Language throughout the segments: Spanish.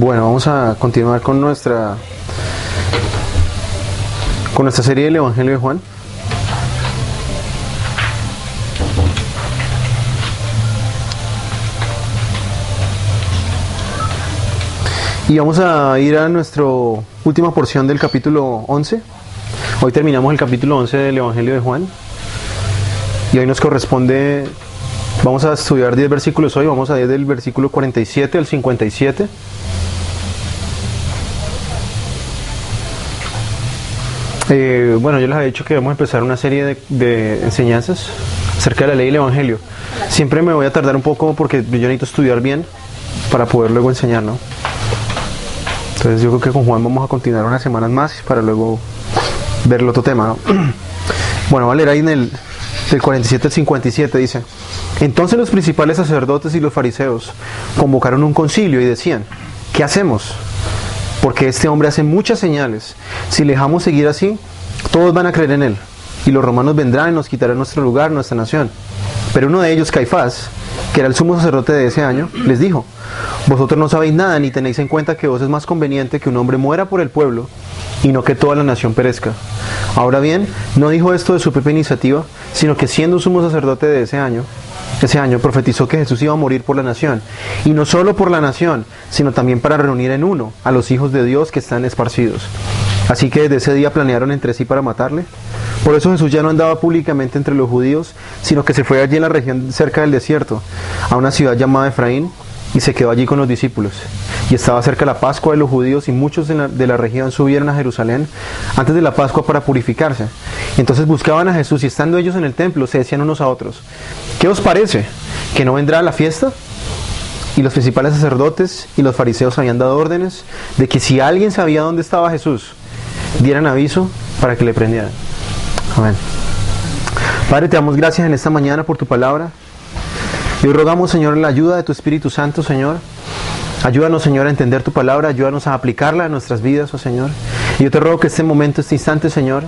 Bueno, vamos a continuar con nuestra serie del Evangelio de Juan. Y vamos a ir a nuestra última porción del capítulo 11. Hoy terminamos el capítulo 11 del Evangelio de Juan. Y hoy nos corresponde, vamos a estudiar 10 versículos hoy, vamos a ir del versículo 47 al 57. Bueno, yo les había dicho que vamos a empezar una serie de enseñanzas acerca de la ley del Evangelio. Siempre me voy a tardar un poco porque yo necesito estudiar bien para poder luego enseñar, ¿no? Entonces yo creo que con Juan vamos a continuar unas semanas más para luego ver el otro tema, ¿no? Bueno, va a leer ahí del 47 al 57, dice: Entonces los principales sacerdotes y los fariseos convocaron un concilio y decían: ¿qué hacemos? Porque este hombre hace muchas señales. Si le dejamos seguir así, todos van a creer en él. Y los romanos vendrán y nos quitarán nuestro lugar, nuestra nación. Pero uno de ellos, Caifás, que era el sumo sacerdote de ese año, les dijo: Vosotros no sabéis nada ni tenéis en cuenta que os es más conveniente que un hombre muera por el pueblo y no que toda la nación perezca. Ahora bien, no dijo esto de su propia iniciativa, sino que siendo sumo sacerdote de ese año profetizó que Jesús iba a morir por la nación, y no solo por la nación, sino también para reunir en uno a los hijos de Dios que están esparcidos. Así que desde ese día planearon entre sí para matarle. Por eso Jesús ya no andaba públicamente entre los judíos, sino que se fue allí en la región cerca del desierto, a una ciudad llamada Efraín, y se quedó allí con los discípulos. Y estaba cerca la Pascua de los judíos, y muchos de la región subieron a Jerusalén antes de la Pascua para purificarse. Entonces buscaban a Jesús, y estando ellos en el templo se decían unos a otros: ¿qué os parece? ¿Que no vendrá a la fiesta? Y los principales sacerdotes y los fariseos habían dado órdenes de que si alguien sabía dónde estaba Jesús, dieran aviso para que le prendieran. Amén. Padre, te damos gracias en esta mañana por tu palabra. Y hoy rogamos, Señor, la ayuda de tu Espíritu Santo, Señor. Ayúdanos, Señor, a entender tu palabra, ayúdanos a aplicarla en nuestras vidas, oh Señor. Y yo te ruego que este momento, este instante, Señor,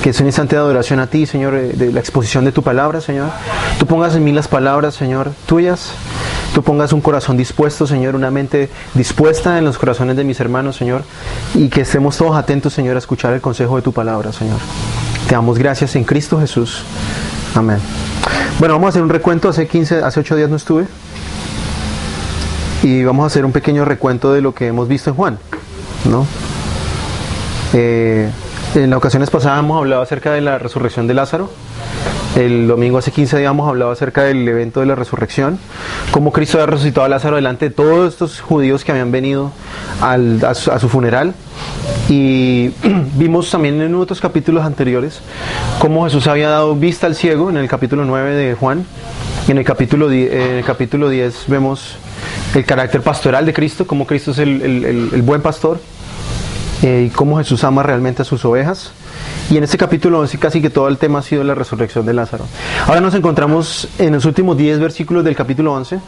que es un instante de adoración a ti, Señor, de la exposición de tu palabra, Señor. Tú pongas en mí las palabras, Señor, tuyas. Tú pongas un corazón dispuesto, Señor, una mente dispuesta en los corazones de mis hermanos, Señor. Y que estemos todos atentos, Señor, a escuchar el consejo de tu palabra, Señor. Te damos gracias en Cristo Jesús. Amén. Bueno, vamos a hacer un recuento. Hace 8 días no estuve. Y vamos a hacer un pequeño recuento de lo que hemos visto en Juan, ¿no? En las ocasiones pasadas hemos hablado acerca de la resurrección de Lázaro. El domingo hace 15 días hemos hablado acerca del evento de la resurrección, cómo Cristo había resucitado a Lázaro delante de todos estos judíos que habían venido a su funeral. Y vimos también en otros capítulos anteriores cómo Jesús había dado vista al ciego en el capítulo 9 de Juan. En el capítulo 10 vemos el carácter pastoral de Cristo, cómo Cristo es el buen pastor, y cómo Jesús ama realmente a sus ovejas. Y en este capítulo 11 casi que todo el tema ha sido la resurrección de Lázaro. Ahora nos encontramos en los últimos 10 versículos del capítulo 11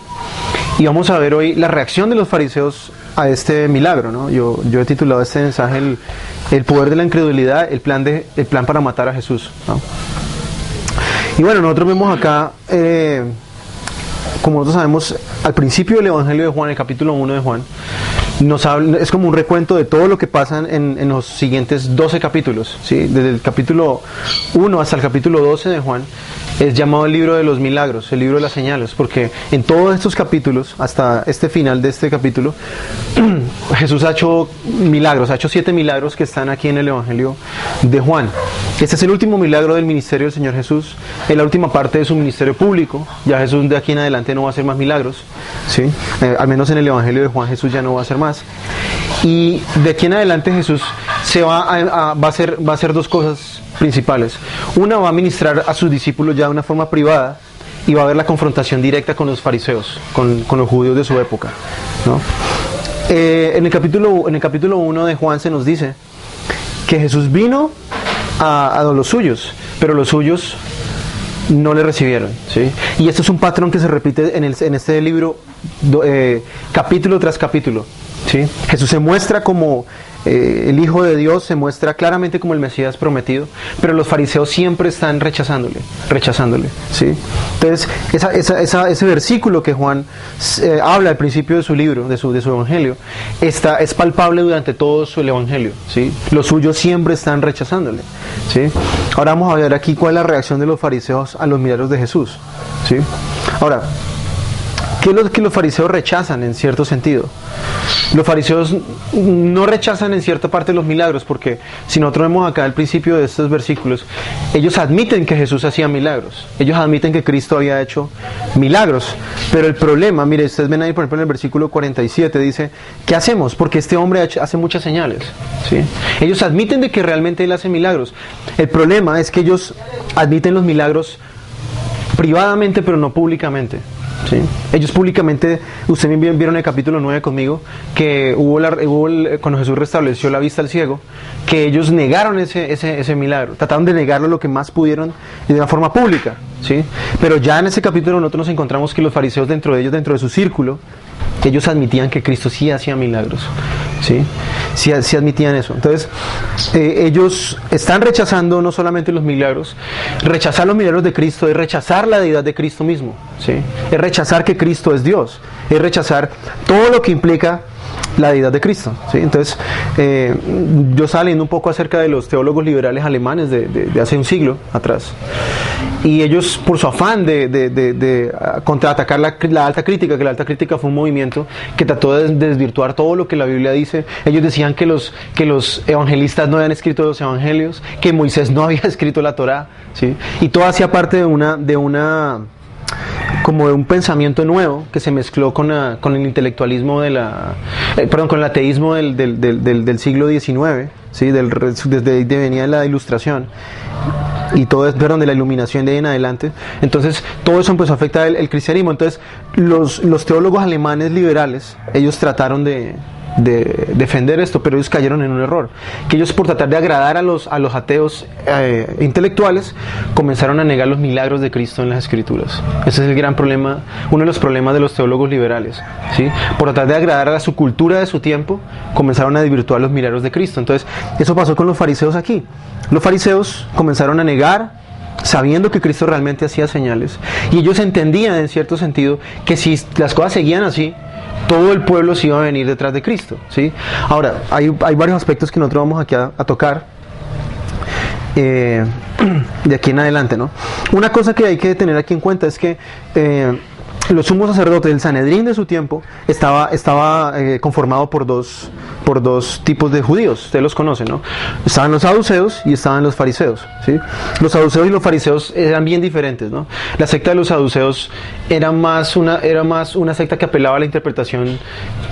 y vamos a ver hoy la reacción de los fariseos a este milagro, ¿no? Yo he titulado este mensaje el poder de la incredulidad, el plan para matar a Jesús, ¿no? Y bueno, nosotros vemos acá, como nosotros sabemos, al principio del Evangelio de Juan, el capítulo 1 de Juan, es como un recuento de todo lo que pasa en los siguientes 12 capítulos, ¿sí? Desde el capítulo 1 hasta el capítulo 12 de Juan es llamado el libro de los milagros, el libro de las señales, porque en todos estos capítulos, hasta este final de este capítulo, Jesús ha hecho milagros, ha hecho 7 milagros que están aquí en el Evangelio de Juan. Este es el último milagro del ministerio del Señor Jesús, en la última parte de su ministerio público. Ya Jesús de aquí en adelante no va a hacer más milagros, ¿sí? Al menos en el Evangelio de Juan Jesús ya no va a hacer más. Y de aquí en adelante Jesús va a hacer dos cosas principales. Una, va a ministrar a sus discípulos ya de una forma privada, y va a haber la confrontación directa con los fariseos, con los judíos de su época, ¿no? En el capítulo 1 de Juan se nos dice que Jesús vino a los suyos, pero los suyos no le recibieron, ¿sí? Y esto es un patrón que se repite en este libro, capítulo tras capítulo, ¿sí? Jesús se muestra como el Hijo de Dios se muestra claramente como el Mesías prometido, pero los fariseos siempre están rechazándole, ¿sí? Entonces, ese versículo que Juan habla al principio de su libro, de su evangelio, es palpable durante todo el evangelio, ¿sí? Los suyos siempre están rechazándole, ¿sí? Ahora vamos a ver aquí cuál es la reacción de los fariseos a los milagros de Jesús, ¿sí? Ahora, ¿qué es lo que los fariseos rechazan en cierto sentido? Los fariseos no rechazan en cierta parte los milagros, porque si nosotros vemos acá al principio de estos versículos, ellos admiten que Jesús hacía milagros, ellos admiten que Cristo había hecho milagros, pero el problema, mire, ustedes ven ahí por ejemplo en el versículo 47, dice, ¿qué hacemos? Porque este hombre hace muchas señales, ¿sí? Ellos admiten de que realmente Él hace milagros, el problema es que ellos admiten los milagros privadamente, pero no públicamente. ¿Sí? Ellos públicamente, ustedes vieron el capítulo 9 conmigo, que cuando Jesús restableció la vista al ciego, que ellos negaron ese milagro, trataron de negarlo lo que más pudieron y de una forma pública, ¿sí? Pero ya en ese capítulo nosotros nos encontramos que los fariseos dentro de su círculo, ellos admitían que Cristo sí hacía milagros, ¿sí? Sí admitían eso. Entonces, ellos están rechazando no solamente los milagros, rechazar los milagros de Cristo es rechazar la deidad de Cristo mismo, ¿sí? Es rechazar que Cristo es Dios, es rechazar todo lo que implica la deidad de Cristo, ¿sí? Entonces, yo estaba leyendo un poco acerca de los teólogos liberales alemanes de hace un siglo atrás, y ellos, por su afán de contraatacar la alta crítica, que la alta crítica fue un movimiento que trató de desvirtuar todo lo que la Biblia dice, ellos decían que los evangelistas no habían escrito los evangelios, que Moisés no había escrito la Torá, ¿sí? Y todo hacía parte de como de un pensamiento nuevo que se mezcló con el intelectualismo con el ateísmo del siglo XIX, ¿sí? Desde ahí venía la Ilustración y todo es, de la Iluminación de ahí en adelante. Entonces todo eso empezó a afectar el cristianismo. Entonces los teólogos alemanes liberales, ellos trataron de defender esto, pero ellos cayeron en un error, que ellos, por tratar de agradar a los ateos intelectuales, comenzaron a negar los milagros de Cristo en las Escrituras. Ese es el gran problema, uno de los problemas de los teólogos liberales, ¿sí? Por tratar de agradar a su cultura de su tiempo, comenzaron a desvirtuar los milagros de Cristo. Entonces eso pasó con los fariseos aquí. Los fariseos comenzaron a negar, sabiendo que Cristo realmente hacía señales, y ellos entendían en cierto sentido que si las cosas seguían así, todo el pueblo se iba a venir detrás de Cristo, ¿sí? Ahora, hay varios aspectos que nosotros vamos aquí a tocar de aquí en adelante, ¿no? Una cosa que hay que tener aquí en cuenta es que los sumos sacerdotes del Sanedrín de su tiempo estaba conformado por dos tipos de judíos, ustedes los conocen, ¿no? Estaban los saduceos y estaban los fariseos, ¿sí? Los saduceos y los fariseos eran bien diferentes, ¿no? La secta de los saduceos era más una secta que apelaba a la interpretación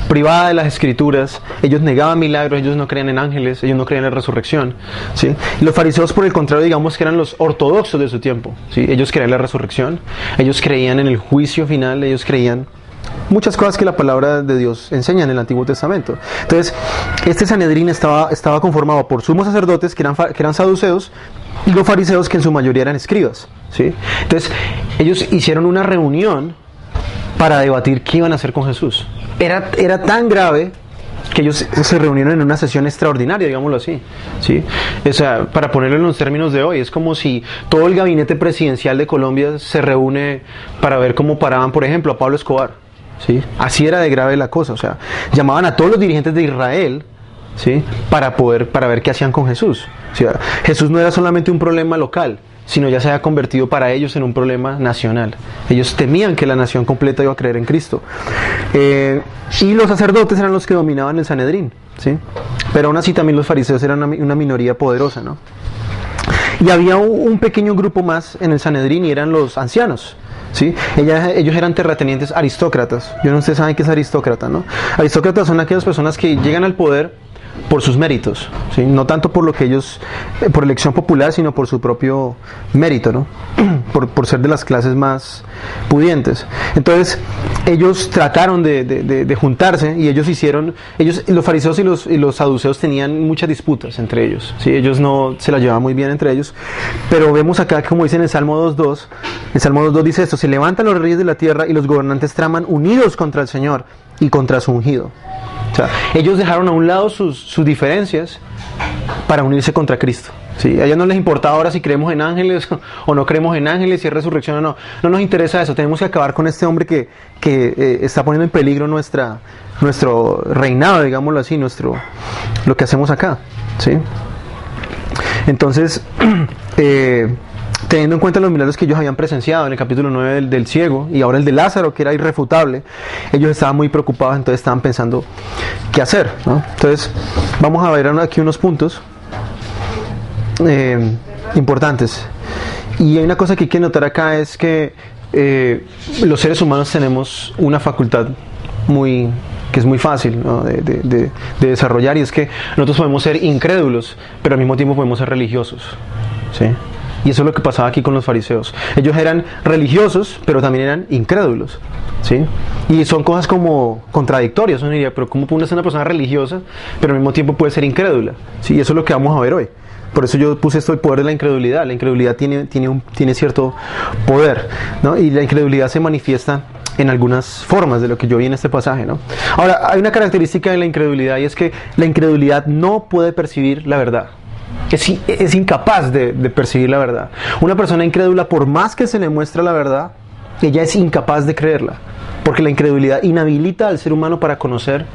privada de las Escrituras. Ellos negaban milagros, ellos no creían en ángeles, ellos no creían en la resurrección, ¿sí? Y los fariseos, por el contrario, digamos que eran los ortodoxos de su tiempo, ¿sí? Ellos creían en la resurrección, ellos creían en el juicio final, ellos creían muchas cosas que la palabra de Dios enseña en el Antiguo Testamento. Entonces, este Sanedrín estaba conformado por sumos sacerdotes que eran saduceos, y los fariseos, que en su mayoría eran escribas, ¿sí? Entonces, ellos hicieron una reunión para debatir qué iban a hacer con Jesús. Era tan grave que ellos se reunieron en una sesión extraordinaria, digámoslo así, ¿sí? O sea, para ponerlo en los términos de hoy, es como si todo el gabinete presidencial de Colombia se reúne para ver cómo paraban, por ejemplo, a Pablo Escobar, ¿sí? Así era de grave la cosa. O sea, llamaban a todos los dirigentes de Israel, ¿sí? Para ver qué hacían con Jesús. O sea, Jesús no era solamente un problema local, sino ya se había convertido para ellos en un problema nacional. Ellos temían que la nación completa iba a creer en Cristo. Y los sacerdotes eran los que dominaban el Sanedrín, ¿sí? Pero aún así también los fariseos eran una minoría poderosa, ¿no? Y había un pequeño grupo más en el Sanedrín, y eran los ancianos, ¿sí? Ellos eran terratenientes aristócratas. Yo no sé si ustedes saben qué es aristócrata, ¿no? Aristócratas son aquellas personas que llegan al poder por sus méritos, ¿sí? No tanto por por elección popular, sino por su propio mérito, ¿no? por ser de las clases más pudientes. Entonces ellos trataron de juntarse, y los fariseos y los saduceos tenían muchas disputas entre ellos, ¿sí? Ellos no se la llevaban muy bien entre ellos, pero vemos acá, como dice en el Salmo 2.2, el Salmo 2.2 dice esto: se levantan los reyes de la tierra y los gobernantes traman unidos contra el Señor y contra su ungido. O sea, ellos dejaron a un lado sus diferencias para unirse contra Cristo. ¿Sí? A ellos no les importa ahora si creemos en ángeles o no creemos en ángeles, si es resurrección o no. No nos interesa eso. Tenemos que acabar con este hombre que está poniendo en peligro nuestro reinado, digámoslo así, lo que hacemos acá. ¿Sí? Entonces, teniendo en cuenta los milagros que ellos habían presenciado en el capítulo 9 del ciego y ahora el de Lázaro, que era irrefutable, ellos estaban muy preocupados, entonces estaban pensando qué hacer, ¿no? Entonces, vamos a ver aquí unos puntos importantes. Y hay una cosa que hay que notar acá, es que los seres humanos tenemos una facultad que es muy fácil, ¿no? de desarrollar, y es que nosotros podemos ser incrédulos, pero al mismo tiempo podemos ser religiosos, ¿sí? Y eso es lo que pasaba aquí con los fariseos. Ellos eran religiosos, pero también eran incrédulos, ¿sí? Y son cosas como contradictorias. Uno diría, pero ¿cómo puede ser una persona religiosa, pero al mismo tiempo puede ser incrédula? ¿Sí? Y eso es lo que vamos a ver hoy. Por eso yo puse esto, el poder de la incredulidad. La incredulidad tiene cierto poder, ¿no? Y la incredulidad se manifiesta en algunas formas de lo que yo vi en este pasaje, ¿no? Ahora, hay una característica de la incredulidad, y es que la incredulidad no puede percibir la verdad. Es incapaz de percibir la verdad. Una persona incrédula, por más que se le muestre la verdad, ella es incapaz de creerla, porque la incredulidad inhabilita al ser humano para conocer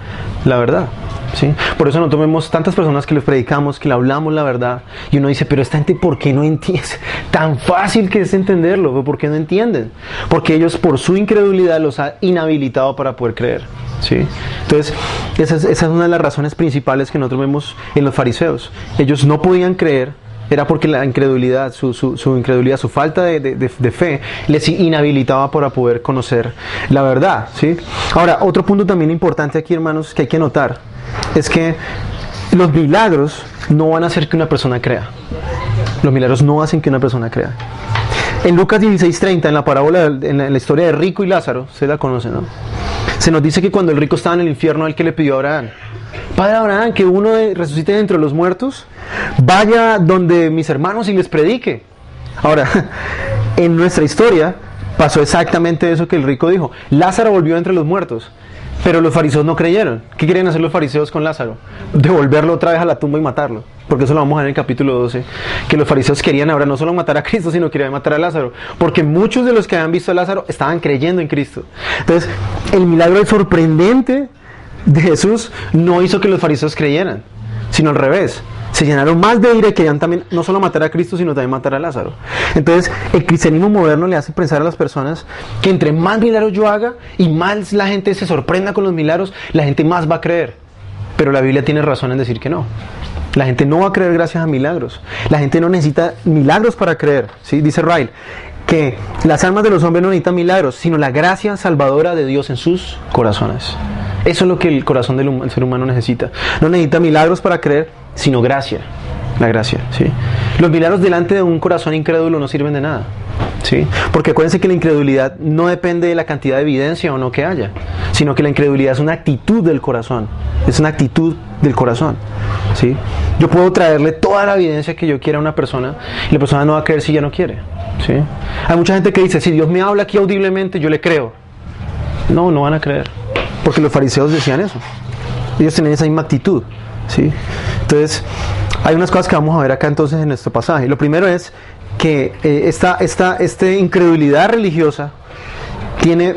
la verdad, ¿sí? Por eso nosotros vemos tantas personas que les predicamos, que le hablamos la verdad, y uno dice, pero esta gente, ¿por qué no entiende? Tan fácil que es entenderlo, ¿por qué no entienden? Porque ellos, por su incredulidad, los ha inhabilitado para poder creer, ¿sí? Entonces, esa es una de las razones principales que nosotros vemos en los fariseos. Ellos no podían creer, era porque la incredulidad, su incredulidad, su falta de fe, les inhabilitaba para poder conocer la verdad, ¿sí? Ahora, otro punto también importante aquí, hermanos, que hay que notar, es que los milagros no van a hacer que una persona crea. Los milagros no hacen que una persona crea. En Lucas 16:30, en la parábola, en la historia de Rico y Lázaro, ustedes la conocen, ¿no? Se nos dice que cuando el rico estaba en el infierno, él que le pidió a Abraham: Padre Abraham, que uno resucite de entre los muertos, vaya donde mis hermanos y les predique. Ahora, en nuestra historia pasó exactamente eso que el rico dijo. Lázaro volvió de entre los muertos, pero los fariseos no creyeron. ¿Qué querían hacer los fariseos con Lázaro? Devolverlo otra vez a la tumba y matarlo. Porque eso lo vamos a ver en el capítulo 12, que los fariseos querían ahora no solo matar a Cristo, sino querían matar a Lázaro, porque muchos de los que habían visto a Lázaro estaban creyendo en Cristo. Entonces, el milagro sorprendente de Jesús no hizo que los fariseos creyeran, sino al revés. Se llenaron más de ira y querían también no solo matar a Cristo, sino también matar a Lázaro. Entonces, el cristianismo moderno le hace pensar a las personas que entre más milagros yo haga y más la gente se sorprenda con los milagros, la gente más va a creer. Pero la Biblia tiene razón en decir que no. La gente no va a creer gracias a milagros. La gente no necesita milagros para creer, ¿sí? Dice Ryle que las almas de los hombres no necesitan milagros, sino la gracia salvadora de Dios en sus corazones. Eso es lo que el corazón del ser humano necesita. No necesita milagros para creer, sino gracia. La gracia, ¿sí? Los milagros delante de un corazón incrédulo no sirven de nada, ¿sí? Porque acuérdense que la incredulidad no depende de la cantidad de evidencia o no que haya, sino que la incredulidad es una actitud del corazón. Es una actitud del corazón, ¿sí? Yo puedo traerle toda la evidencia que yo quiera a una persona y la persona no va a creer si ella no quiere, ¿sí? Hay mucha gente que dice, si Dios me habla aquí audiblemente, yo le creo. No, no van a creer, porque los fariseos decían eso. Ellos tenían esa misma actitud, ¿sí? Entonces, hay unas cosas que vamos a ver acá entonces en este pasaje. Lo primero es que esta incredulidad religiosa tiene,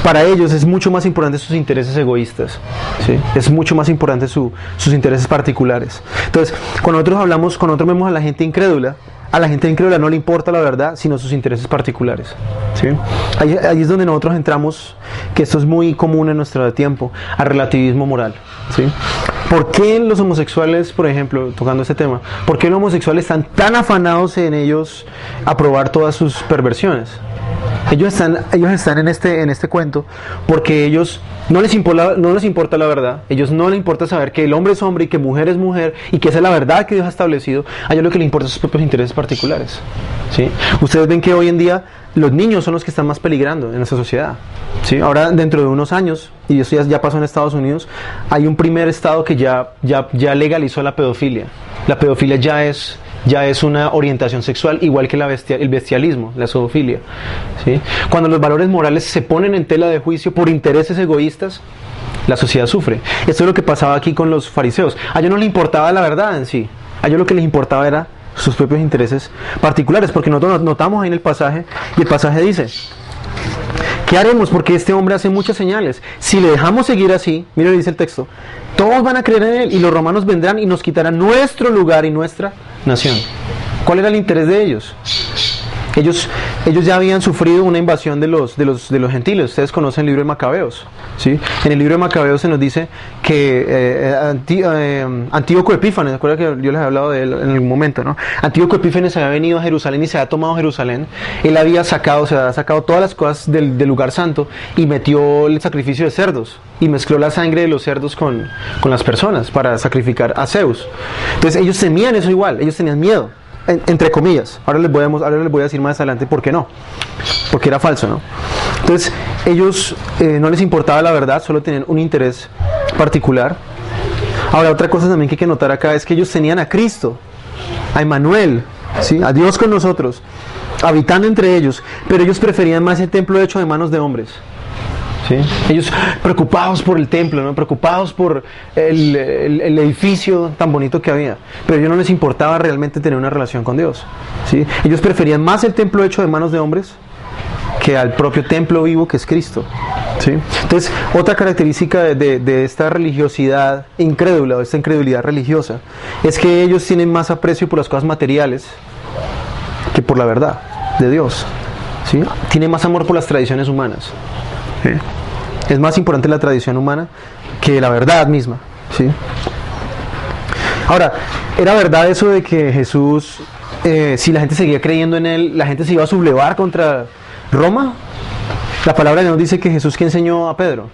para ellos es mucho más importante sus intereses egoístas, ¿sí? Es mucho más importante sus intereses particulares. Entonces, cuando nosotros vemos a la gente incrédula no le importa la verdad, sino sus intereses particulares, ¿sí? Ahí es donde nosotros entramos, que esto es muy común en nuestro tiempo, al relativismo moral, ¿sí? ¿Por qué los homosexuales, por ejemplo, tocando este tema, por qué los homosexuales están tan afanados en ellos aprobar todas sus perversiones? Ellos están en este cuento porque ellos no les importa la verdad. Ellos no les importa saber que el hombre es hombre y que mujer es mujer y que esa es la verdad que Dios ha establecido. A ellos lo que les importa son sus propios intereses particulares, ¿sí? Ustedes ven que hoy en día los niños son los que están más peligrando en nuestra sociedad, ¿sí? Ahora, dentro de unos años, y eso ya pasó en Estados Unidos, hay un primer estado que ya legalizó la pedofilia. La pedofilia ya es una orientación sexual, igual que el bestialismo, la zoofilia, ¿sí? Cuando los valores morales se ponen en tela de juicio por intereses egoístas, la sociedad sufre. Esto es lo que pasaba aquí con los fariseos. A ellos no les importaba la verdad en sí. A ellos lo que les importaba era sus propios intereses particulares, porque nosotros notamos ahí en el pasaje, y el pasaje dice: ¿qué haremos? Porque este hombre hace muchas señales. Si le dejamos seguir así, mire lo que dice el texto, todos van a creer en él y los romanos vendrán y nos quitarán nuestro lugar y nuestra nación. ¿Cuál era el interés de ellos? Ellos ya habían sufrido una invasión de los gentiles. Ustedes conocen el libro de Macabeos, ¿sí? En el libro de Macabeos se nos dice que Antíoco Epífanes, ¿se acuerdan que yo les había hablado de él en algún momento, ¿no? Antíoco Epífanes había venido a Jerusalén y se había tomado Jerusalén. Él había sacado todas las cosas del lugar santo y metió el sacrificio de cerdos y mezcló la sangre de los cerdos con las personas para sacrificar a Zeus. Entonces ellos temían eso igual, ellos tenían miedo. Entre comillas, ahora les voy a decir más adelante por qué no, porque era falso, ¿no? Entonces ellos no les importaba la verdad, solo tenían un interés particular. Ahora, otra cosa también que hay que notar acá es que ellos tenían a Cristo, a Emmanuel, ¿sí? A Dios con nosotros, habitando entre ellos, pero ellos preferían más el templo hecho de manos de hombres. ¿Sí? Ellos preocupados por el templo, ¿no? Preocupados por el edificio tan bonito que había, pero a ellos no les importaba realmente tener una relación con Dios, ¿sí? Ellos preferían más el templo hecho de manos de hombres que al propio templo vivo que es Cristo, ¿sí? Entonces, otra característica de esta religiosidad incrédula, o esta incredulidad religiosa, es que ellos tienen más aprecio por las cosas materiales que por la verdad de Dios, ¿sí? Tienen más amor por las tradiciones humanas, ¿sí? Es más importante la tradición humana que la verdad misma, ¿sí? Ahora, ¿era verdad eso de que Jesús, si la gente seguía creyendo en él, la gente se iba a sublevar contra Roma? La palabra nos dice que Jesús, ¿qué enseñó a Pedro?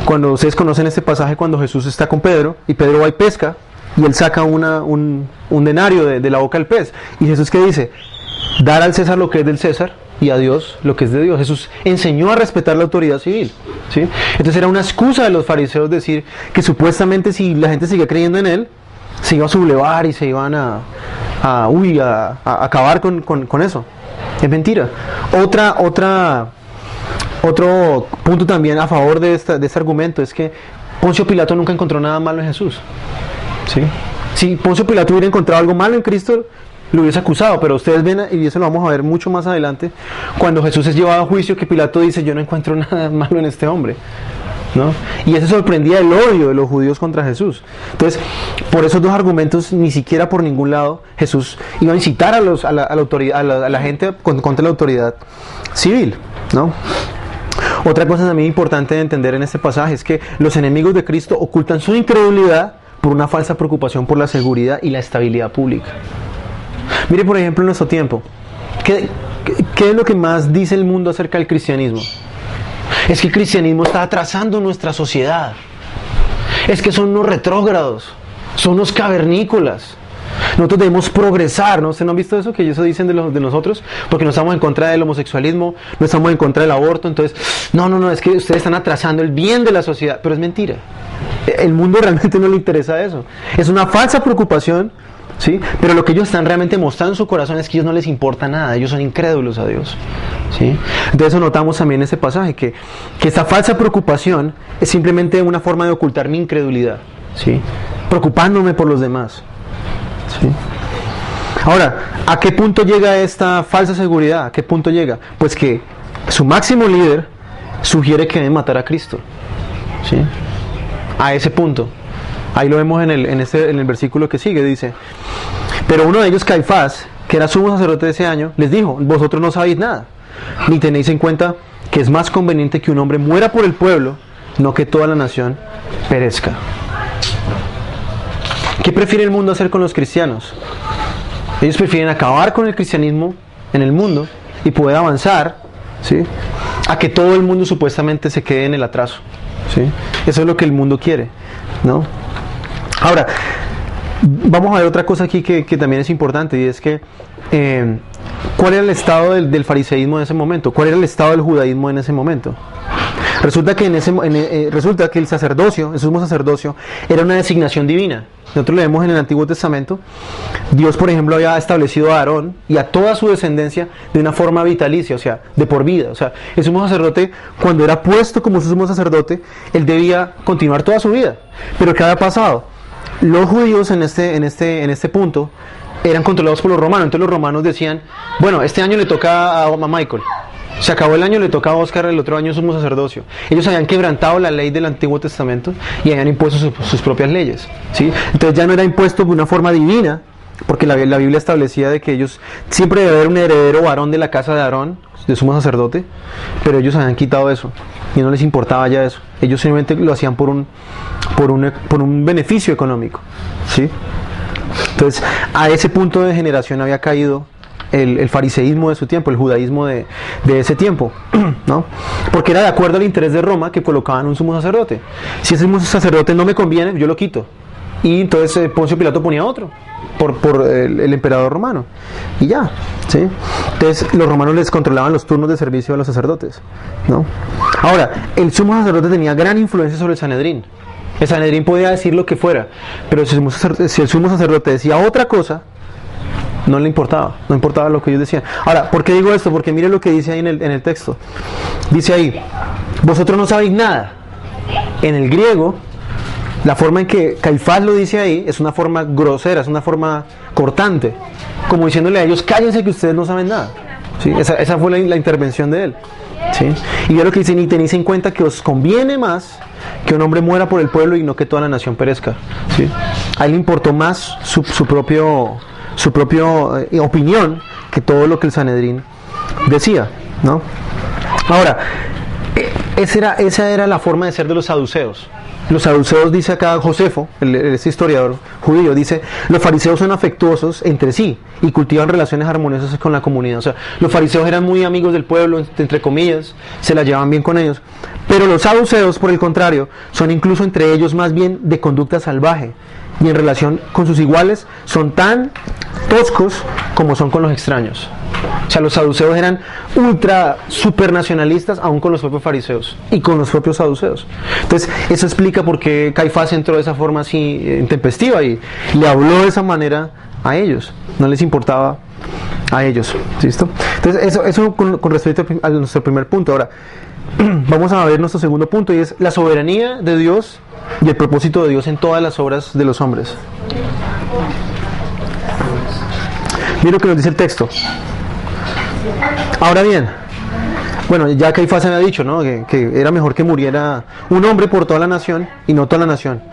Cuando ustedes conocen este pasaje, cuando Jesús está con Pedro y Pedro va y pesca y él saca un denario de la boca del pez, y Jesús, ¿qué dice? Dar al César lo que es del César y a Dios lo que es de Dios. Jesús enseñó a respetar la autoridad civil, ¿sí? Entonces era una excusa de los fariseos decir que supuestamente si la gente seguía creyendo en él, se iba a sublevar y se iban a acabar con eso. Es mentira. Otro punto también a favor de este argumento es que Poncio Pilato nunca encontró nada malo en Jesús, ¿sí? Si Poncio Pilato hubiera encontrado algo malo en Cristo, lo hubiese acusado, pero ustedes ven, y eso lo vamos a ver mucho más adelante, cuando Jesús es llevado a juicio, que Pilato dice: yo no encuentro nada malo en este hombre, ¿no? Y eso sorprendía el odio de los judíos contra Jesús. Entonces, por esos dos argumentos, ni siquiera por ningún lado Jesús iba a incitar a la gente contra la autoridad civil, ¿no? Otra cosa también importante de entender en este pasaje es que los enemigos de Cristo ocultan su incredulidad por una falsa preocupación por la seguridad y la estabilidad pública. Mire, por ejemplo, en nuestro tiempo, ¿qué es lo que más dice el mundo acerca del cristianismo? Es que el cristianismo está atrasando nuestra sociedad. Es que son unos retrógrados, son unos cavernícolas. Nosotros debemos progresar, ¿no? ¿Ustedes no han visto eso? Que eso dicen de nosotros, porque no estamos en contra del homosexualismo, no estamos en contra del aborto. Entonces, no, es que ustedes están atrasando el bien de la sociedad. Pero es mentira. El mundo realmente no le interesa eso. Es una falsa preocupación, ¿sí? Pero lo que ellos están realmente mostrando en su corazón es que a ellos no les importa nada, ellos son incrédulos a Dios, ¿sí? Entonces eso notamos también en este pasaje, que esta falsa preocupación es simplemente una forma de ocultar mi incredulidad, ¿sí? Preocupándome por los demás, ¿sí? Ahora, ¿a qué punto llega esta falsa seguridad? ¿A qué punto llega? Pues que su máximo líder sugiere que deben matar a Cristo, ¿sí? A ese punto. Ahí lo vemos en el versículo que sigue, dice: pero uno de ellos, Caifás, que era sumo sacerdote de ese año, les dijo: vosotros no sabéis nada, ni tenéis en cuenta que es más conveniente que un hombre muera por el pueblo, no que toda la nación perezca. ¿Qué prefiere el mundo hacer con los cristianos? Ellos prefieren acabar con el cristianismo en el mundo y poder avanzar, ¿sí?, a que todo el mundo supuestamente se quede en el atraso, ¿sí? Eso es lo que el mundo quiere, ¿no? Ahora, vamos a ver otra cosa aquí que también es importante, y es que ¿cuál era el estado del fariseísmo en ese momento? ¿Cuál era el estado del judaísmo en ese momento? Resulta que, resulta que el sacerdocio, el sumo sacerdocio, era una designación divina. Nosotros leemos en el Antiguo Testamento, Dios, por ejemplo, había establecido a Aarón y a toda su descendencia de una forma vitalicia, o sea, de por vida. O sea, el sumo sacerdote, cuando era puesto como sumo sacerdote, él debía continuar toda su vida. Pero ¿qué había pasado? Los judíos en este punto eran controlados por los romanos. Entonces los romanos decían, bueno, este año le toca a Michael. Se acabó el año, le toca a Oscar, el otro año sumo sacerdocio. Ellos habían quebrantado la ley del Antiguo Testamento y habían impuesto sus propias leyes, ¿sí? Entonces ya no era impuesto de una forma divina, porque la Biblia establecía de que ellos siempre debe haber un heredero varón de la casa de Aarón, de sumo sacerdote, pero ellos habían quitado eso y no les importaba ya eso. Ellos simplemente lo hacían por un beneficio económico, ¿sí? Entonces a ese punto de generación había caído el fariseísmo de su tiempo, el judaísmo de ese tiempo, ¿no? Porque era de acuerdo al interés de Roma que colocaban un sumo sacerdote. Si ese sumo sacerdote no me conviene, yo lo quito. Y entonces Poncio Pilato ponía otro por el emperador romano y ya, ¿sí? Entonces los romanos les controlaban los turnos de servicio a los sacerdotes, ¿no? Ahora, el sumo sacerdote tenía gran influencia sobre el Sanedrín. El Sanedrín podía decir lo que fuera, pero si el sumo sacerdote decía otra cosa, no le importaba, no importaba lo que ellos decían. Ahora, ¿por qué digo esto? Porque mire lo que dice ahí en el texto. Dice ahí, vosotros no sabéis nada. En el griego, la forma en que Caifás lo dice ahí es una forma grosera, es una forma cortante, como diciéndole a ellos, cállense que ustedes no saben nada, ¿sí? Esa fue la intervención de él, ¿sí? Y yo lo que dice, ni tenéis en cuenta que os conviene más que un hombre muera por el pueblo y no que toda la nación perezca, ¿sí? A él le importó más su propia opinión que todo lo que el Sanedrín decía, ¿no? Ahora, esa era la forma de ser de los saduceos. Los saduceos, dice acá Josefo, ese historiador judío, dice, los fariseos son afectuosos entre sí y cultivan relaciones armoniosas con la comunidad. O sea, los fariseos eran muy amigos del pueblo, entre comillas, se la llevaban bien con ellos. Pero los saduceos, por el contrario, son incluso entre ellos más bien de conducta salvaje. Y en relación con sus iguales son tan toscos como son con los extraños. O sea, los saduceos eran ultra supernacionalistas aún con los propios fariseos y con los propios saduceos. Entonces eso explica por qué Caifás entró de esa forma así intempestiva y le habló de esa manera a ellos, no les importaba a ellos. ¿Listo? Entonces eso con respecto a nuestro primer punto. Ahora vamos a ver nuestro segundo punto, y es la soberanía de Dios y el propósito de Dios en todas las obras de los hombres. Mira lo que nos dice el texto. Ahora bien, bueno, ya Caifás había dicho, ¿no? que era mejor que muriera un hombre por toda la nación y no toda la nación.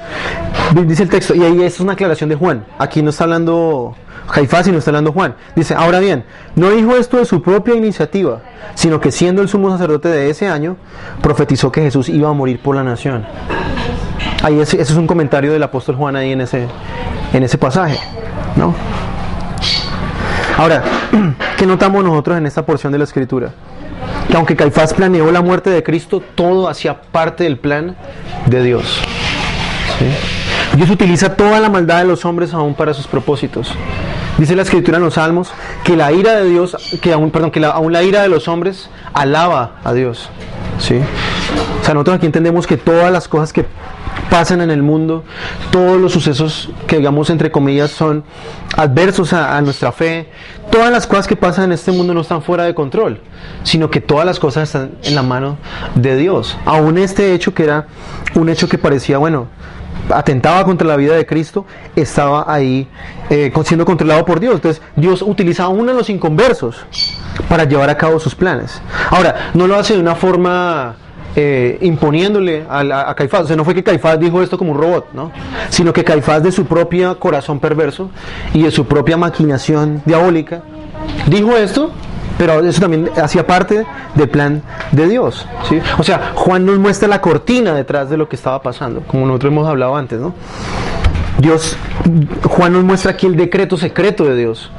Dice el texto, y ahí es una aclaración de Juan. Aquí no está hablando Caifás y no está hablando Juan. Dice, ahora bien, no dijo esto de su propia iniciativa, sino que siendo el sumo sacerdote de ese año, profetizó que Jesús iba a morir por la nación. Ahí ese es un comentario del apóstol Juan ahí en ese pasaje, ¿no? Ahora, ¿qué notamos nosotros en esta porción de la Escritura? Que aunque Caifás planeó la muerte de Cristo, todo hacía parte del plan de Dios, ¿sí? Dios utiliza toda la maldad de los hombres aún para sus propósitos. Dice la Escritura en los Salmos que la ira de Dios, aún la ira de los hombres alaba a Dios, ¿sí? O sea, nosotros aquí entendemos que todas las cosas que pasan en el mundo, todos los sucesos que, digamos, entre comillas, son adversos a nuestra fe, todas las cosas que pasan en este mundo no están fuera de control, sino que todas las cosas están en la mano de Dios. Aún este hecho, que era un hecho que parecía, bueno, atentaba contra la vida de Cristo, estaba ahí siendo controlado por Dios. Entonces Dios utiliza aún a los inconversos para llevar a cabo sus planes. Ahora, no lo hace de una forma imponiéndole a Caifás. O sea, no fue que Caifás dijo esto como un robot, ¿no? Sino que Caifás, de su propio corazón perverso y de su propia maquinación diabólica, dijo esto, pero eso también hacía parte del plan de Dios, ¿sí? O sea, Juan nos muestra la cortina detrás de lo que estaba pasando, como nosotros hemos hablado antes, ¿no? Juan nos muestra aquí el decreto secreto de Dios.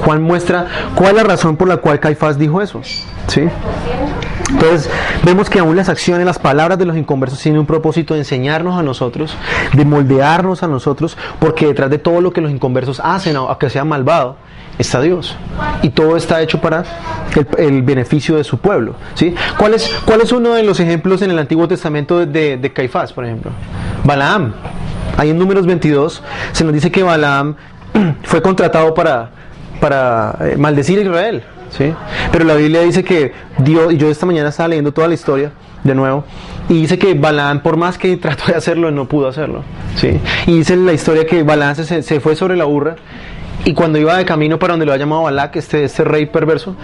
Juan muestra cuál es la razón por la cual Caifás dijo eso, ¿sí? Entonces vemos que aún las acciones, las palabras de los inconversos tienen un propósito de enseñarnos a nosotros, de moldearnos a nosotros, porque detrás de todo lo que los inconversos hacen, aunque sea malvado, está Dios. Y todo está hecho para el beneficio de su pueblo, ¿sí? ¿Cuál es uno de los ejemplos en el Antiguo Testamento de Caifás, por ejemplo? Balaam. Ahí en Números 22 se nos dice que Balaam fue contratado para maldecir a Israel, ¿sí? Pero la Biblia dice que Dios, y yo esta mañana estaba leyendo toda la historia de nuevo, y dice que Balaam, por más que trató de hacerlo, no pudo hacerlo, ¿sí? Y dice la historia que Balaam se fue sobre la burra, y cuando iba de camino para donde lo había llamado Balac, este rey perverso,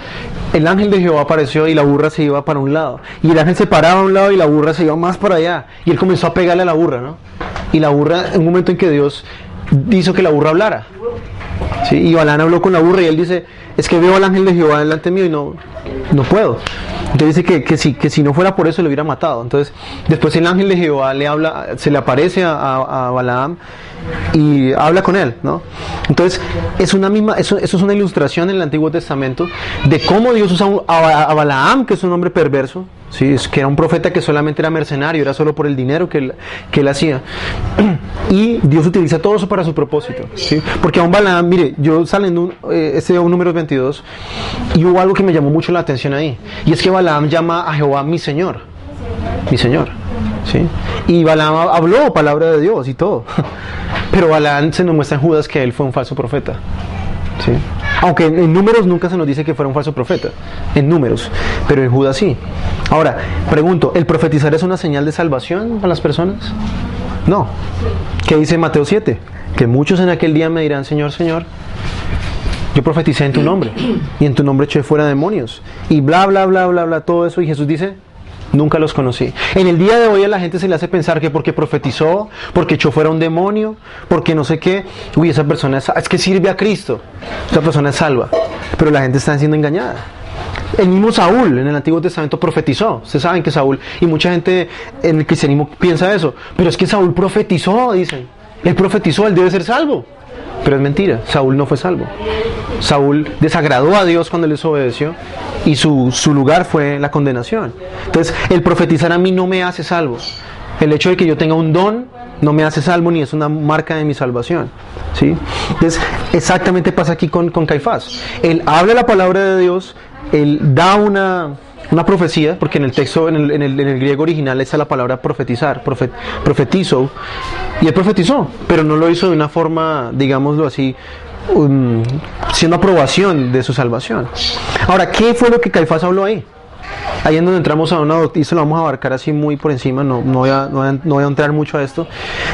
el ángel de Jehová apareció y la burra se iba para un lado. Y el ángel se paraba a un lado y la burra se iba más para allá. Y él comenzó a pegarle a la burra, ¿no? Y la burra, en un momento en que Dios hizo que la burra hablara, ¿sí? Y Balaam habló con la burra y él dice, es que veo al ángel de Jehová delante mío y no puedo. Entonces dice que si no fuera por eso lo hubiera matado. Entonces después el ángel de Jehová se le aparece a Balaam y habla con él, ¿no? Entonces eso es una ilustración en el Antiguo Testamento de cómo Dios usa a Balaam, que es un hombre perverso, ¿sí? Que era un profeta que solamente era mercenario, era solo por el dinero que él hacía, y Dios utiliza todo eso para su propósito, ¿sí? Porque aún Balaam, mire, yo saliendo Números 22, y hubo algo que me llamó mucho la atención ahí, y es que Balaam llama a Jehová mi Señor, ¿sí? Y Balaam habló palabra de Dios y todo, pero Balaam se nos muestra en Judas que él fue un falso profeta, ¿sí? Aunque en Números nunca se nos dice que fuera un falso profeta, en Números, pero en Judas sí. Ahora, pregunto, ¿el profetizar es una señal de salvación para las personas? No. ¿Qué dice Mateo 7? Que muchos en aquel día me dirán, Señor, Señor, yo profeticé en tu nombre, y en tu nombre eché fuera demonios, y bla, bla, bla, bla, bla, todo eso, y Jesús dice, nunca los conocí. En el día de hoy a la gente se le hace pensar que porque profetizó, porque echó fuera un demonio, porque no sé qué, uy, esa persona es que sirve a Cristo, esa persona es salva, pero la gente está siendo engañada. El mismo Saúl en el Antiguo Testamento profetizó. Ustedes saben que Saúl, y mucha gente en el cristianismo piensa eso, pero es que Saúl profetizó, dicen, él profetizó, él debe ser salvo. Pero es mentira, Saúl no fue salvo. Saúl desagradó a Dios cuando le desobedeció, y su lugar fue la condenación. Entonces, el profetizar a mí no me hace salvo. El hecho de que yo tenga un don no me hace salvo, ni es una marca de mi salvación, ¿sí? Entonces, exactamente pasa aquí con Caifás. Él habla la palabra de Dios, él da una profecía, porque en el texto, en el griego original está la palabra profetizar, profetizo, y él profetizó, pero no lo hizo de una forma, digámoslo así, siendo aprobación de su salvación. Ahora, ¿qué fue lo que Caifás habló ahí? Ahí es donde entramos a una doctrina, y se lo vamos a abarcar así muy por encima, no voy a entrar mucho a esto,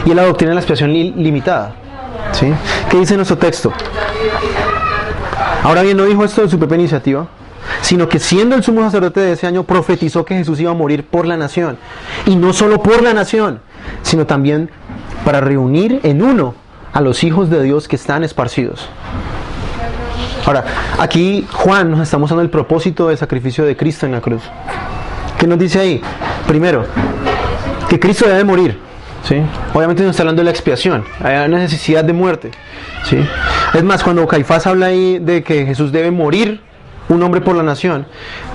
y es la doctrina de la expiación limitada, ¿sí? ¿Qué dice nuestro texto? Ahora bien, no dijo esto de su propia iniciativa, sino que siendo el sumo sacerdote de ese año, profetizó que Jesús iba a morir por la nación, y no solo por la nación, sino también para reunir en uno a los hijos de Dios que están esparcidos. Ahora, aquí Juan nos está mostrando el propósito del sacrificio de Cristo en la cruz. ¿Qué nos dice ahí? Primero, que Cristo debe morir, ¿sí? Obviamente nos está hablando de la expiación, hay una necesidad de muerte, ¿sí? Es más, cuando Caifás habla ahí de que Jesús debe morir, un hombre por la nación,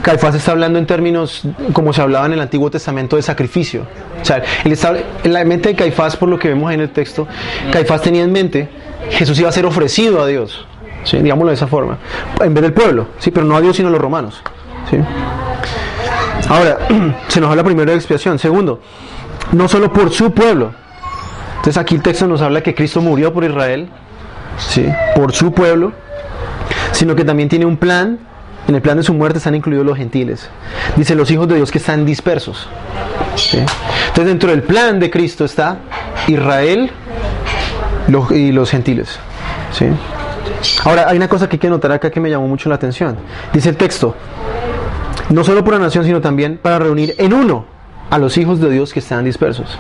Caifás está hablando en términos como se hablaba en el Antiguo Testamento de sacrificio. O sea, en la mente de Caifás, por lo que vemos ahí en el texto, Caifás tenía en mente Jesús iba a ser ofrecido a Dios, ¿sí? Digámoslo de esa forma, en vez del pueblo, ¿sí? Pero no a Dios sino a los romanos, ¿sí? Ahora, se nos habla primero de expiación. Segundo, no solo por su pueblo. Entonces aquí el texto nos habla que Cristo murió por Israel, ¿sí? Por su pueblo, sino que también tiene un plan. En el plan de su muerte están incluidos los gentiles. Dice los hijos de Dios que están dispersos, ¿sí? Entonces dentro del plan de Cristo está Israel y los gentiles, ¿sí? Ahora hay una cosa que hay que notar acá que me llamó mucho la atención. Dice el texto, no solo por la nación, sino también para reunir en uno a los hijos de Dios que están dispersos.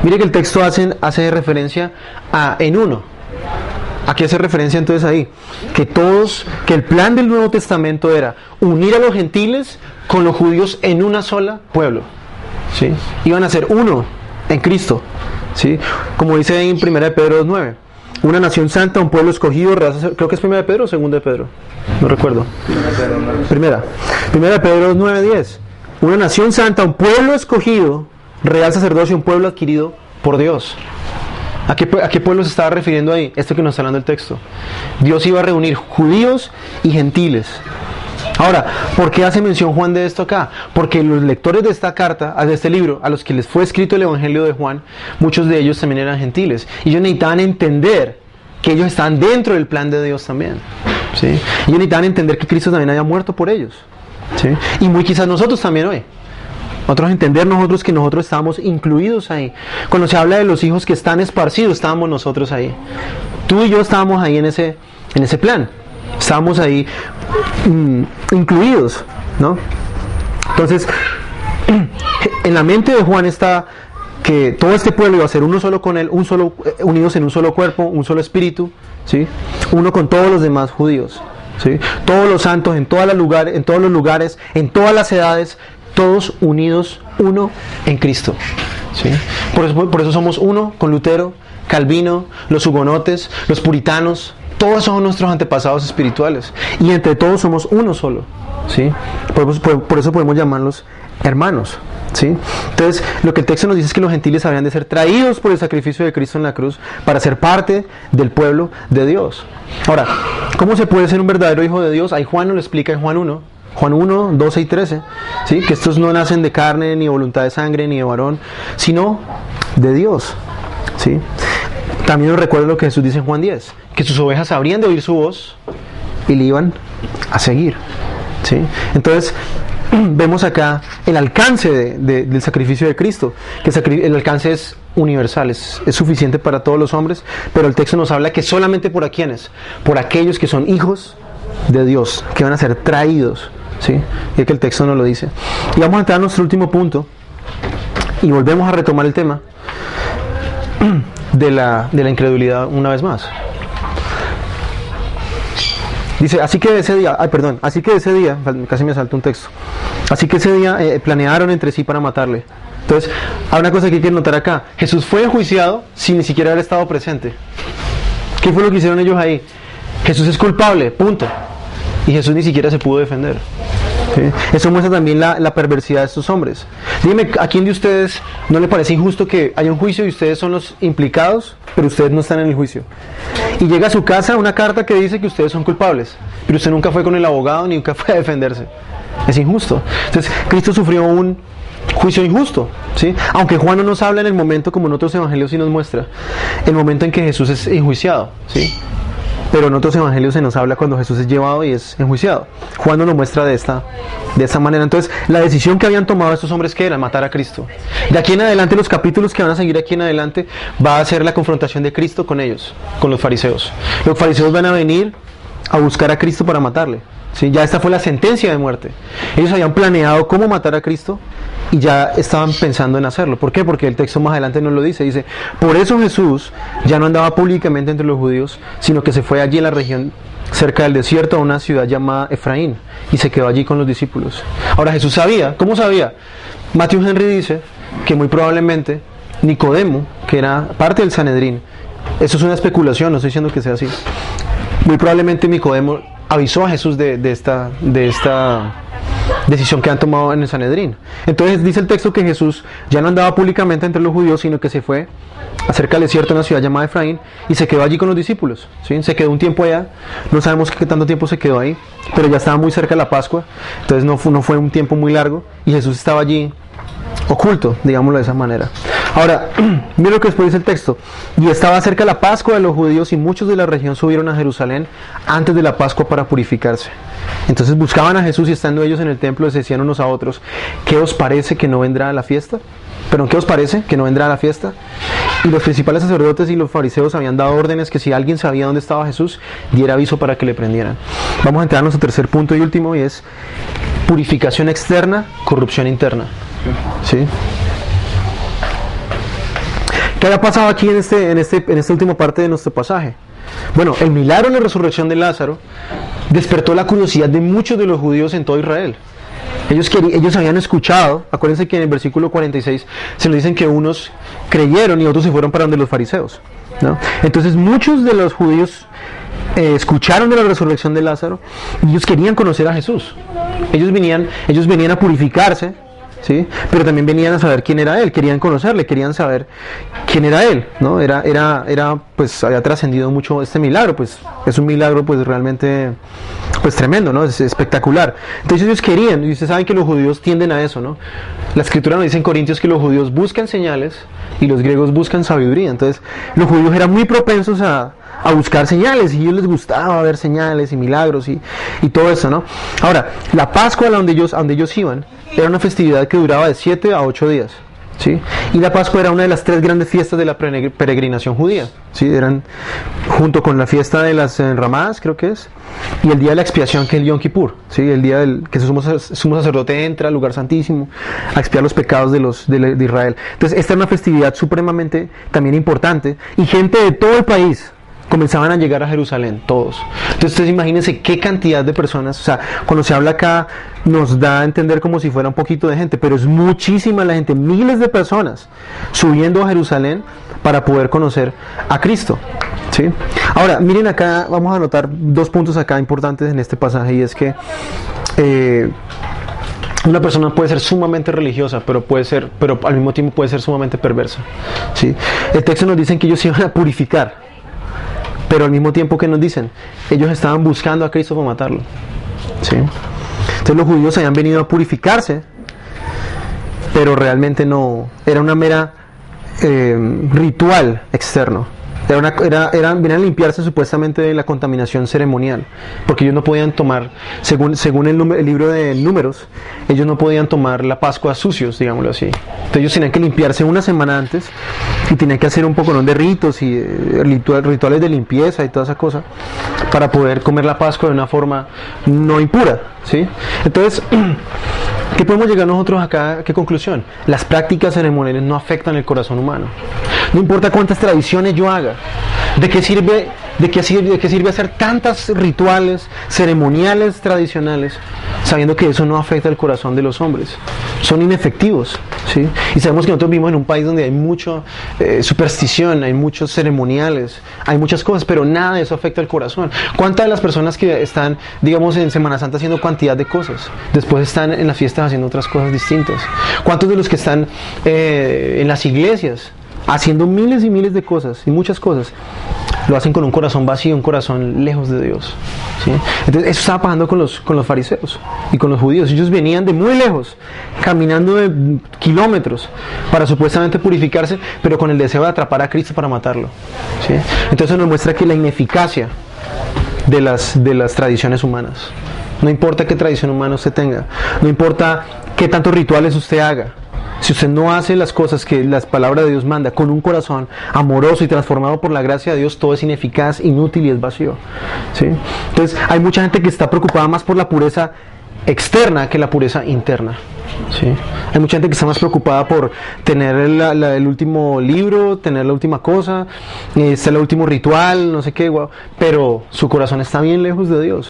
Mire que el texto hace referencia a en uno. ¿A qué hace referencia entonces ahí? Que el plan del Nuevo Testamento era unir a los gentiles con los judíos en una sola pueblo, ¿sí? Iban a ser uno en Cristo, ¿sí? Como dice ahí en 1 de Pedro 2:9, una nación santa, un pueblo escogido, creo que es 1 de Pedro o 2 de Pedro, no recuerdo. Primera de Pedro 2:9-10. una nación santa, un pueblo escogido, real sacerdocio, un pueblo adquirido por Dios. ¿A qué pueblo se estaba refiriendo ahí? Esto que nos está hablando el texto. Dios iba a reunir judíos y gentiles. Ahora, ¿por qué hace mención Juan de esto acá? Porque los lectores de esta carta, de este libro, a los que les fue escrito el Evangelio de Juan, muchos de ellos también eran gentiles. Y ellos necesitaban entender que ellos estaban dentro del plan de Dios también. ¿Sí? Ellos necesitaban entender que Cristo también había muerto por ellos. ¿Sí? Y muy quizás nosotros también hoy. Entender nosotros que nosotros estamos incluidos ahí. Cuando se habla de los hijos que están esparcidos, estábamos nosotros ahí. Tú y yo estábamos ahí en ese plan. Estábamos ahí incluidos, ¿no? Entonces, en la mente de Juan está que todo este pueblo iba a ser uno solo con él, unidos en un solo cuerpo, un solo espíritu, ¿sí? Uno con todos los demás judíos, ¿sí? Todos los santos en todos los lugares, en todas las edades, todos unidos uno en Cristo, ¿sí? Por eso somos uno con Lutero, Calvino, los hugonotes, los puritanos. Todos son nuestros antepasados espirituales y entre todos somos uno solo, ¿sí? Por eso podemos llamarlos hermanos, ¿sí? Entonces, lo que el texto nos dice es que los gentiles habrían de ser traídos por el sacrificio de Cristo en la cruz para ser parte del pueblo de Dios. Ahora, ¿cómo se puede ser un verdadero hijo de Dios? Ahí Juan nos lo explica en Juan 1, 12 y 13, ¿sí? Que estos no nacen de carne, ni de voluntad de sangre, ni de varón, sino de Dios, ¿sí? También nos recuerda lo que Jesús dice en Juan 10, que sus ovejas habrían de oír su voz y le iban a seguir, ¿sí? Entonces, vemos acá el alcance del sacrificio de Cristo, que el alcance es universal, es suficiente para todos los hombres, pero el texto nos habla que solamente por quienes, por aquellos que son hijos de Dios, que van a ser traídos, ¿sí? Y es que el texto nos lo dice. Y vamos a entrar a nuestro último punto y volvemos a retomar el tema de la incredulidad una vez más. Dice, así que de ese día, casi me saltó un texto. Así que ese día planearon entre sí para matarle. Entonces, hay una cosa que hay que notar acá. Jesús fue enjuiciado sin ni siquiera haber estado presente. ¿Qué fue lo que hicieron ellos ahí? Jesús es culpable, punto. Y Jesús ni siquiera se pudo defender. ¿Sí? Eso muestra también la perversidad de estos hombres. Dime, ¿a quién de ustedes no le parece injusto que haya un juicio y ustedes son los implicados, pero ustedes no están en el juicio? Y llega a su casa una carta que dice que ustedes son culpables, pero usted nunca fue con el abogado ni nunca fue a defenderse. Es injusto. Entonces, Cristo sufrió un juicio injusto, ¿sí? Aunque Juan no nos habla en el momento, como en otros evangelios sí nos muestra, el momento en que Jesús es enjuiciado, ¿sí? Pero en otros evangelios se nos habla cuando Jesús es llevado y es enjuiciado. Juan nos lo muestra de esta manera. Entonces, la decisión que habían tomado estos hombres, que era matar a Cristo. De aquí en adelante, los capítulos que van a seguir aquí en adelante, va a ser la confrontación de Cristo con ellos, con los fariseos. Los fariseos van a venir a buscar a Cristo para matarle, ¿sí? Ya esta fue la sentencia de muerte. Ellos habían planeado cómo matar a Cristo y ya estaban pensando en hacerlo. ¿Por qué? Porque el texto más adelante nos lo dice. Dice, por eso Jesús ya no andaba públicamente entre los judíos, sino que se fue allí en la región cerca del desierto a una ciudad llamada Efraín y se quedó allí con los discípulos. Ahora Jesús sabía, ¿cómo sabía? Matthew Henry dice que muy probablemente Nicodemo, que era parte del Sanedrín, eso es una especulación, no estoy diciendo que sea así, muy probablemente Nicodemo avisó a Jesús de esta decisión que han tomado en el Sanedrín. Entonces dice el texto que Jesús ya no andaba públicamente entre los judíos, sino que se fue acerca del desierto, en una ciudad llamada Efraín, y se quedó allí con los discípulos, ¿sí? Se quedó un tiempo allá, no sabemos qué tanto tiempo se quedó ahí, pero ya estaba muy cerca de la Pascua, entonces no fue un tiempo muy largo, y Jesús estaba allí oculto, digámoslo de esa manera. Ahora, mira lo que después dice el texto. Y estaba cerca la Pascua de los judíos y muchos de la región subieron a Jerusalén antes de la Pascua para purificarse. Entonces buscaban a Jesús y estando ellos en el templo les decían unos a otros, ¿qué os parece que no vendrá a la fiesta? ¿Pero qué os parece que no vendrá a la fiesta? Y los principales sacerdotes y los fariseos habían dado órdenes que si alguien sabía dónde estaba Jesús, diera aviso para que le prendieran. Vamos a entrar a nuestro tercer punto y último, y es purificación externa, corrupción interna. ¿Sí? ¿Qué había pasado aquí en esta última parte de nuestro pasaje? Bueno, el milagro de la resurrección de Lázaro despertó la curiosidad de muchos de los judíos en todo Israel. Ellos habían escuchado, acuérdense que en el versículo 46 se nos dicen que unos creyeron y otros se fueron para donde los fariseos, ¿no? Entonces muchos de los judíos escucharon de la resurrección de Lázaro y ellos querían conocer a Jesús. Ellos venían a purificarse ¿sí? Pero también venían a saber quién era Él, querían conocerle, querían saber quién era Él, ¿no? Pues había trascendido mucho este milagro, pues es un milagro pues realmente pues tremendo, ¿no? Es espectacular. Entonces ellos querían, y ustedes saben que los judíos tienden a eso, ¿no? La escritura nos dice en Corintios que los judíos buscan señales y los griegos buscan sabiduría. Entonces los judíos eran muy propensos a buscar señales, y a ellos les gustaba ver señales y milagros y todo eso, ¿no? Ahora, la Pascua a donde ellos iban era una festividad que duraba de 7 a 8 días, ¿sí? Y la Pascua era una de las 3 grandes fiestas de la peregrinación judía, ¿sí? Eran junto con la fiesta de las enramadas, creo que es, y el día de la expiación, que es el Yom Kippur, ¿sí? El día que el sumo sacerdote entra al lugar santísimo a expiar los pecados de Israel. Entonces esta era una festividad supremamente también importante, y gente de todo el país comenzaban a llegar a Jerusalén, todos. Entonces ustedes imagínense qué cantidad de personas, o sea, cuando se habla acá nos da a entender como si fuera un poquito de gente, pero es muchísima la gente, miles de personas subiendo a Jerusalén para poder conocer a Cristo, ¿sí? Ahora, miren acá, vamos a anotar 2 puntos acá importantes en este pasaje, y es que una persona puede ser sumamente religiosa, pero al mismo tiempo puede ser sumamente perversa, ¿sí? El texto nos dice que ellos se iban a purificar, pero al mismo tiempo que nos dicen, ellos estaban buscando a Cristo para matarlo, ¿sí? Entonces los judíos habían venido a purificarse, pero realmente no, era una mera ritual externo. Venían a limpiarse supuestamente de la contaminación ceremonial, porque ellos no podían tomar, según el libro de Números, ellos no podían tomar la Pascua sucios, digámoslo así. Entonces ellos tenían que limpiarse una semana antes y tenían que hacer un poco de ritos y rituales de limpieza y toda esa cosa para poder comer la Pascua de una forma no impura, ¿sí? Entonces, ¿qué podemos llegar nosotros acá? ¿A qué conclusión? Las prácticas ceremoniales no afectan el corazón humano. No importa cuántas tradiciones yo haga, ¿de qué sirve hacer tantos rituales ceremoniales tradicionales sabiendo que eso no afecta el corazón de los hombres? Son inefectivos, ¿sí? Y sabemos que nosotros vivimos en un país donde hay mucha superstición, hay muchos ceremoniales, hay muchas cosas, pero nada de eso afecta el corazón. ¿Cuántas de las personas que están, digamos, en Semana Santa haciendo cantidad de cosas, después están en las fiestas haciendo otras cosas distintas? ¿Cuántos de los que están en las iglesias haciendo miles y miles de cosas y muchas cosas lo hacen con un corazón vacío, un corazón lejos de Dios, ¿sí? Entonces eso estaba pasando con los fariseos y con los judíos. Ellos venían de muy lejos, caminando de kilómetros para supuestamente purificarse, pero con el deseo de atrapar a Cristo para matarlo, ¿sí? Entonces nos muestra que la ineficacia de las tradiciones humanas, no importa qué tradición humana usted tenga, no importa qué tantos rituales usted haga, si usted no hace las cosas que la palabra de Dios manda con un corazón amoroso y transformado por la gracia de Dios, todo es ineficaz, inútil y es vacío, ¿sí? Entonces hay mucha gente que está preocupada más por la pureza externa que la pureza interna, ¿sí? Hay mucha gente que está más preocupada por tener el último libro, tener la última cosa, el último ritual, no sé qué, pero su corazón está bien lejos de Dios.